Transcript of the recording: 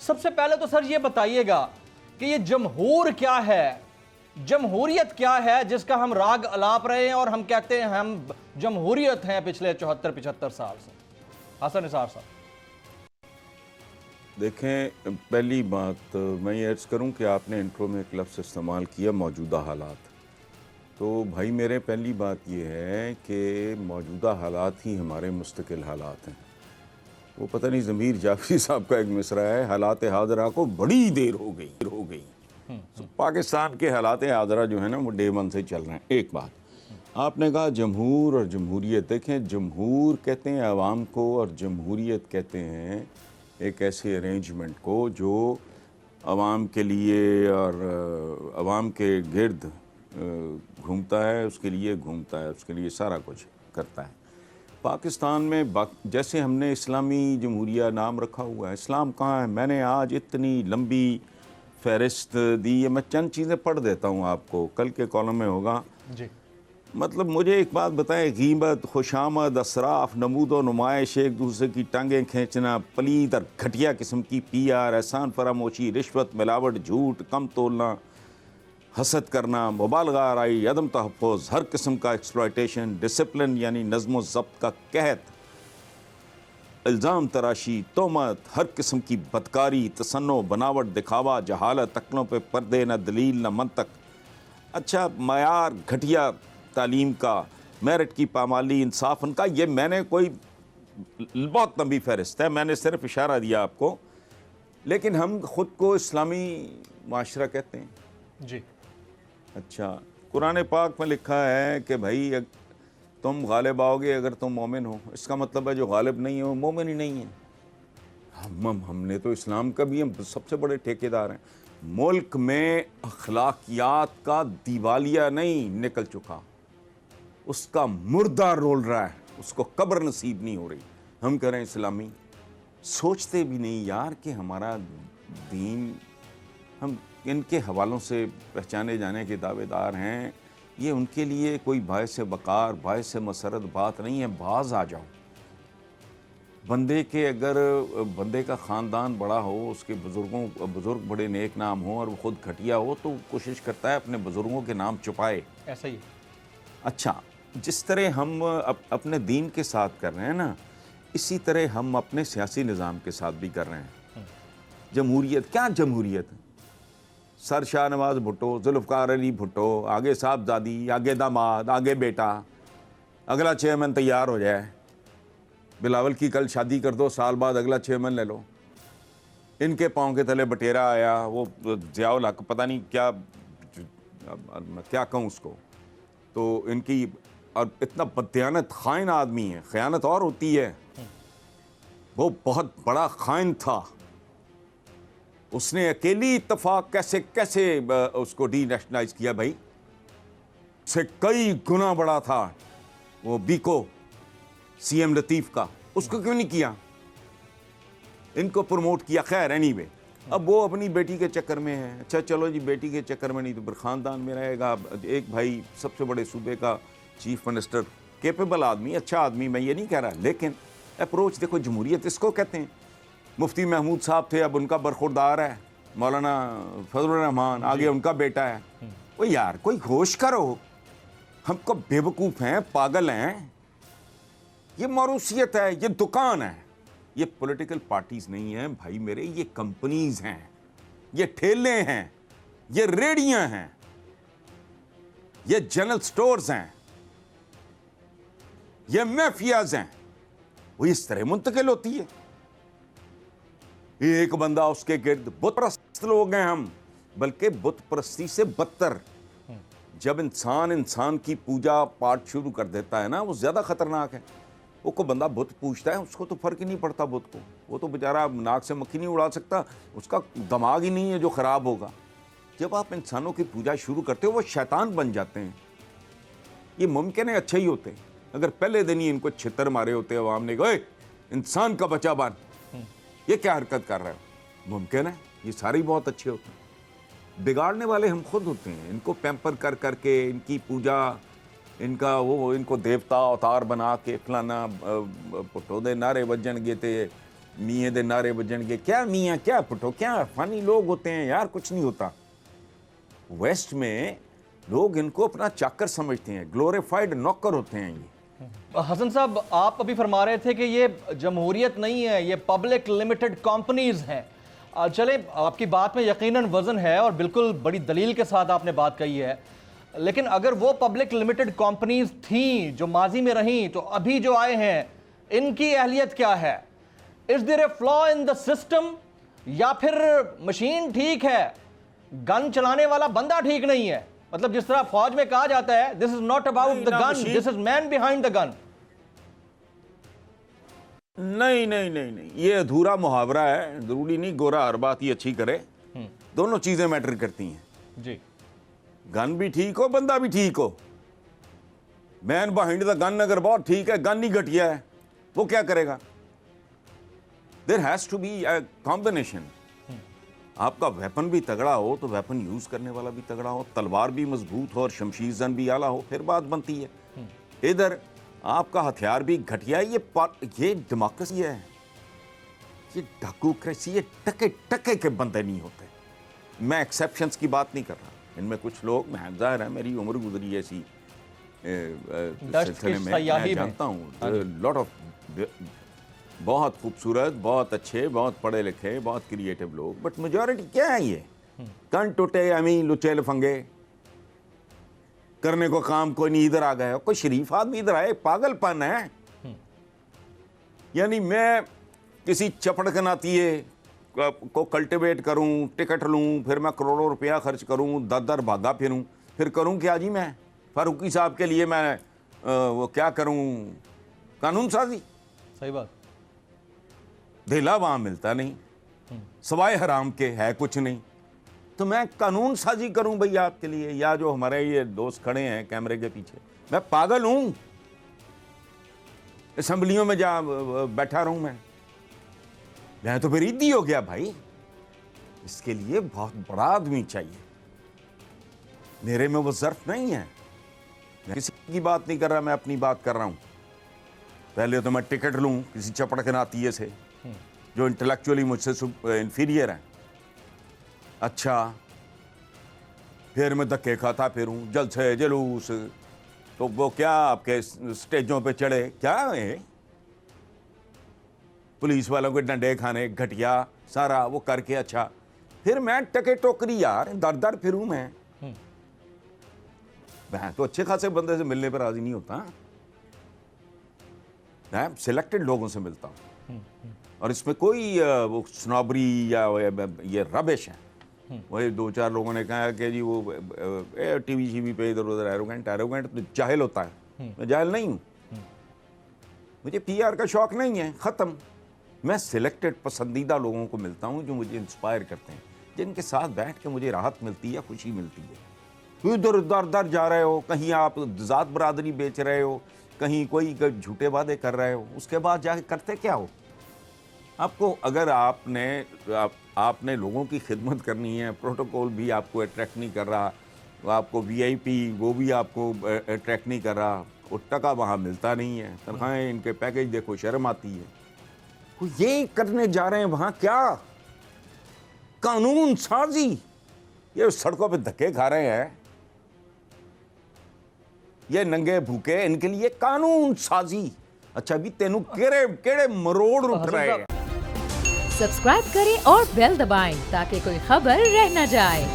سب سے پہلے تو سر یہ بتائیے گا کہ یہ جمہور کیا ہے، جمہوریت کیا ہے جس کا ہم راگ الاپ رہے ہیں اور ہم کہتے ہیں ہم جمہوریت ہیں پچھلے 74-75 سال سے؟ حسن نثار صاحب دیکھیں، پہلی بات میں یہ عرض کروں کہ آپ نے انٹرو میں ایک لفظ استعمال کیا موجودہ حالات. تو بھائی میرے پہلی بات یہ ہے کہ موجودہ حالات ہی ہمارے مستقل حالات ہیں. وہ پتہ نہیں ضمیر جعفری صاحب کا ایک مصرع ہے، حالات حاضرہ کو بڑی دیر ہو گئی. پاکستان کے حالات حاضرہ جو ہیں نا وہ ڈے ون سے چل رہے ہیں. ایک بات آپ نے کہا جمہور اور جمہوریت. دیکھیں، جمہور کہتے ہیں عوام کو اور جمہوریت کہتے ہیں ایک ایسے ارینجمنٹ کو جو عوام کے لیے اور عوام کے گرد گھومتا ہے، اس کے لیے گھومتا ہے، اس کے لیے سارا کچھ کرتا ہے. پاکستان میں جیسے ہم نے اسلامی جمہوریہ نام رکھا ہوا ہے، اسلام کہاں ہے؟ میں نے آج اتنی لمبی فہرست دی ہے، میں چند چیزیں پڑھ دیتا ہوں آپ کو، کل کے کالم میں ہوگا. جی مطلب مجھے ایک بات بتائیں، غیبت، خوشامد، اسراف، نمود و نمائش، ایک دوسرے کی ٹانگیں کھینچنا، پلید اور گھٹیا قسم کی پی آر، احسان فراموشی، رشوت، ملاوٹ، جھوٹ، کم تولنا، حسد کرنا، مبالغہ آرائی، عدم تحفظ، ہر قسم کا ایکسپلائٹیشن، ڈسپلن یعنی نظم و ضبط کا قحط، الزام تراشی، تہمت، ہر قسم کی بدکاری، تصنع، بناوٹ، دکھاوا، جہالت، عقلوں پہ پردے، نہ دلیل نہ منطق. اچھا، معیار گھٹیا تعلیم کا، میرٹ کی پامالی، انصاف ان کا. یہ میں نے کوئی بہت لمبی فہرست ہے، میں نے صرف اشارہ دیا آپ کو. لیکن ہم خود کو اسلامی معاشرہ کہتے ہیں. جی اچھا، قرآن پاک میں لکھا ہے کہ بھائی تم غالب آؤ گے اگر تم مومن ہو. اس کا مطلب ہے جو غالب نہیں ہے وہ مومن ہی نہیں ہے. ہم نے تو اسلام کا بھی ہم سب سے بڑے ٹھیکیدار ہیں. ملک میں اخلاقیات کا دیوالیہ نہیں نکل چکا، اس کا مردہ رول رہا ہے، اس کو قبر نصیب نہیں ہو رہی. ہم کہہ رہے ہیں اسلامی، سوچتے بھی نہیں یار کہ ہمارا دین، ہم ان کے حوالوں سے پہچانے جانے کے دعوے دار ہیں. یہ ان کے لیے کوئی باعث وقار، باعث مسرت بات نہیں ہے. باز آ جاؤ. بندے کے اگر بندے کا خاندان بڑا ہو، اس کے بزرگ بڑے نیک نام ہوں اور وہ خود گھٹیا ہو تو کوشش کرتا ہے اپنے بزرگوں کے نام چھپائے. ایسا ہی. اچھا، جس طرح ہم اپنے دین کے ساتھ کر رہے ہیں نا، اسی طرح ہم اپنے سیاسی نظام کے ساتھ بھی کر رہے ہیں. جمہوریت کیا؟ جمہوریت سر شاہ نواز بھٹو، ذوالفقار علی بھٹو، آگے صاحبزادی، آگے داماد، آگے بیٹا، اگلا چیئرمین تیار ہو جائے. بلاول کی کل شادی کر دو، سال بعد اگلا چیئرمین لے لو. ان کے پاؤں کے تلے بٹیرا آیا، وہ ضیاء الحق پتہ نہیں کیا، میں کیا کہوں اس کو. تو ان کی، اور اتنا بددیانت خائن آدمی ہے. خیانت اور ہوتی ہے، وہ بہت بڑا خائن تھا. اس نے اکیلی اتفاق کیسے اس کو ڈی نیشنلائز کیا بھائی. سے کئی گنا بڑا تھا وہ بیکو، سی ایم لطیف کا. اس کو کیوں نہیں کیا؟ ان کو پروموٹ کیا. خیر اینی وے، اب وہ اپنی بیٹی کے چکر میں ہے. اچھا چلو جی، بیٹی کے چکر میں نہیں تو پھر خاندان میں رہے گا. ایک بھائی سب سے بڑے صوبے کا چیف منسٹر، کیپیبل آدمی، اچھا آدمی، میں یہ نہیں کہہ رہا. لیکن اپروچ دیکھو، جمہوریت اس کو کہتے ہیں. مفتی محمود صاحب تھے، اب ان کا برخوردار ہے مولانا فضل الرحمان، آگے ان کا بیٹا ہے. وہ یار کوئی ہوش کرو. ہم کو بے وقوف ہیں، پاگل ہیں. یہ موروثیت ہے، یہ دکان ہے. یہ پولیٹیکل پارٹیز نہیں ہیں بھائی میرے، یہ کمپنیز ہیں، یہ ٹھیلے ہیں، یہ ریڑیاں ہیں، یہ جنرل سٹورز ہیں، یہ میفیاز ہیں. وہ اس طرح منتقل ہوتی ہے. ایک بندہ، اس کے گرد بت پرست لوگ ہیں ہم. بلکہ بت پرستی سے بدتر، جب انسان کی پوجا پاٹ شروع کر دیتا ہے نا، وہ زیادہ خطرناک ہے. وہ کو بندہ بت پوجتا ہے، اس کو تو فرق ہی نہیں پڑتا بت کو. وہ تو بیچارہ ناک سے مکھی نہیں اڑا سکتا، اس کا دماغ ہی نہیں ہے جو خراب ہوگا. جب آپ انسانوں کی پوجا شروع کرتے ہو، وہ شیطان بن جاتے ہیں. یہ ممکن ہے اچھے ہی ہوتے اگر پہلے دن ہی ان کو چھتر مارے ہوتے، عوام نے کہا انسان کا بچہ بن، یہ کیا حرکت کر رہے ہو. ممکن ہے یہ سارے ہی بہت اچھے ہوتے ہیں. بگاڑنے والے ہم خود ہوتے ہیں. ان کو پیمپر کر کے، ان کی پوجا، ان کا ان کو دیوتا اوتار بنا کے، فلانا پٹو دے نعرے وجن گے تے میاں دے نعرے بجن کے, کیا میاں کیا پٹو, کیا فانی لوگ ہوتے ہیں یار, کچھ نہیں ہوتا. ویسٹ میں لوگ ان کو اپنا چاکر سمجھتے ہیں, گلوریفائڈ نوکر ہوتے ہیں یہ. حسن صاحب آپ ابھی فرما رہے تھے کہ یہ جمہوریت نہیں ہے, یہ پبلک لمیٹڈ کمپنیز ہیں. چلیں آپ کی بات میں یقیناً وزن ہے اور بالکل بڑی دلیل کے ساتھ آپ نے بات کہی ہے, لیکن اگر وہ پبلک لمیٹڈ کمپنیز تھیں جو ماضی میں رہیں, تو ابھی جو آئے ہیں ان کی اہلیت کیا ہے؟ Is there a flaw in the system, یا پھر مشین ٹھیک ہے, گن چلانے والا بندہ ٹھیک نہیں ہے؟ مطلب جس طرح فوج میں کہا جاتا ہے this is not about the gun, this is man behind the gun. نہیں نہیں نہیں نہیں, یہ ادھورا محاورہ ہے. ضروری نہیں گورا ہر بات ہی اچھی کرے, دونوں چیزیں میٹر کرتی ہیں. جی, گن بھی ٹھیک ہو, بندہ بھی ٹھیک ہو. مین بہائنڈ دا گن اگر بہت ٹھیک ہے, گن ہی گھٹیا ہے, وہ کیا کرے گا؟ There has to be a combination. آپ کا ویپن بھی تگڑا ہو تو ویپن یوز کرنے والا بھی تگڑا ہو, تلوار بھی مضبوط ہو اور شمشیر زن بھی اعلیٰ ہو, پھر بات بنتی ہے. ادھر آپ کا ہتھیار بھی گھٹیا. یہ ڈیموکریسی ہے, یہ ڈیموکریسی, یہ ٹکے ٹکے کے بندے نہیں ہوتے. میں ایکسیپشنز کی بات نہیں کر رہا. ان میں کچھ لوگ, میں ظاہر ہے میری عمر گزری ایسی سلسلے میں جانتا ہوں, لاٹ آف بہت خوبصورت, بہت اچھے, بہت پڑھے لکھے, بہت کریٹو لوگ, بٹ میجورٹی کیا ہے یہ کن ٹوٹے امی لچے لفنگے, کرنے کو کام کوئی نہیں. ادھر آ گئے کوئی شریف آدمی ادھر آئے, پاگل پن ہے. یعنی میں کسی چپڑکناتیے کو کلٹیویٹ کروں, ٹکٹ لوں, پھر میں کروڑوں روپیہ خرچ کروں, در بھاگا پھروں, پھر کروں کیا جی؟ میں فاروقی صاحب کے لیے میں وہ کیا کروں, قانون سازی. صحیح بات. دھیلا وہاں ملتا نہیں, سوائے حرام کے ہے کچھ نہیں, تو میں قانون سازی کروں بھئی آپ کے لیے. یا جو ہمارے یہ دوست کھڑے ہیں کیمرے کے پیچھے, میں پاگل ہوں؟ اسمبلیوں میں جا بیٹھا رہوں میں تو پھر عیدی ہو گیا بھائی. اس کے لیے بہت بڑا آدمی چاہیے. میرے میں وہ ظرف نہیں ہے. میں کسی کی بات نہیں کر رہا, میں اپنی بات کر رہا ہوں. پہلے تو میں ٹکٹ لوں کسی چپڑکناتیے سے جو انٹلیکچولی مجھ سے انفیریئر ہیں. اچھا, پھر میں دھکے کھاتا پھروں, جلسے جلوس, تو وہ کیا آپ کے سٹیجوں پہ چڑھے, کیا ہے پولیس والوں کے ڈنڈے کھانے, گھٹیا سارا وہ کر کے. اچھا, پھر میں ٹکے ٹوکری یار در پھروں. میں تو اچھے خاصے بندے سے ملنے پر راضی نہیں ہوتا, میں سلیکٹڈ لوگوں سے ملتا ہوں. اور اس میں کوئی وہ سنابری یا یہ ربش ہے. وہی دو چار لوگوں نے کہا کہ جی وہ ٹی وی شی وی پہ ادھر ادھر ایروگینٹ تو جاہل ہوتا ہے. میں جاہل نہیں ہوں, مجھے پی آر کا شوق نہیں ہے, ختم. میں سلیکٹڈ پسندیدہ لوگوں کو ملتا ہوں جو مجھے انسپائر کرتے ہیں, جن کے ساتھ بیٹھ کے مجھے راحت ملتی ہے, خوشی ملتی ہے. ادھر جا رہے ہو, کہیں آپ ذات برادری بیچ رہے ہو, کہیں کوئی جھوٹے وعدے کر رہے ہو, اس کے بعد جا کے کرتے کیا ہو؟ آپ کو اگر آپ نے لوگوں کی خدمت کرنی ہے, پروٹوکول بھی آپ کو اٹریکٹ نہیں کر رہا, آپ کو وی آئی پی وہ بھی آپ کو اٹریکٹ نہیں کر رہا, وہ ٹکا وہاں ملتا نہیں ہے, تنخواہیں ان کے پیکج دیکھو شرم آتی ہے. یہی کرنے جا رہے ہیں وہاں, کیا قانون سازی. یہ سڑکوں پہ دھکے کھا رہے ہیں, یہ ننگے بھوکے, ان کے لیے قانون سازی. اچھا بھی تینوں کیڑے مروڑ اٹھ رہے ہیں. سبسکرائب کریں اور بیل دبائیں تاکہ کوئی خبر رہ نہ جائے.